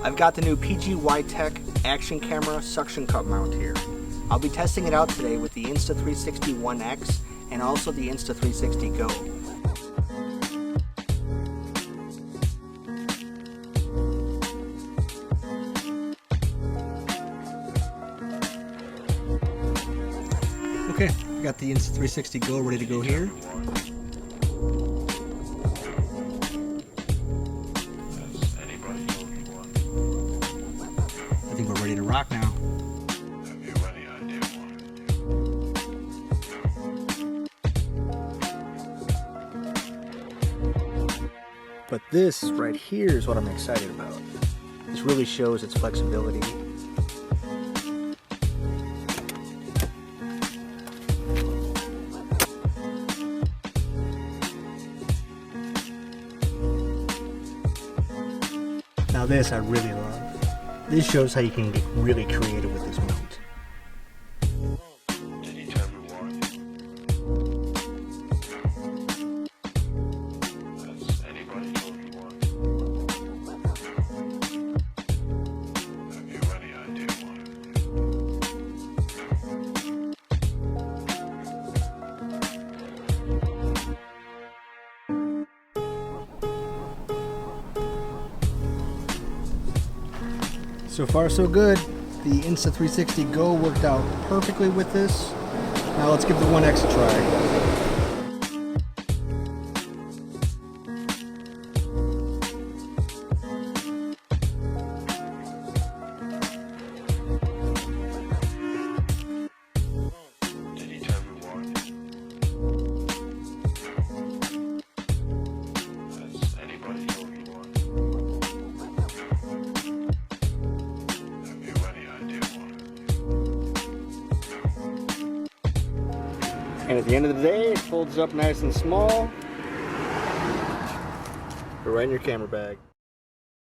I've got the new PGYTech action camera suction cup mount here. I'll be testing it out today with the Insta360 ONE X and also the Insta360 GO. Okay, we got the Insta360 GO ready to go here. I think we're ready to rock now. But this right here is what I'm excited about. This really shows its flexibility. Now this I really love. This shows how you can get really creative with this mount. So far so good. The Insta360 GO worked out perfectly with this. Now let's give the ONE X a try. And at the end of the day, it folds up nice and small. Put it right in your camera bag.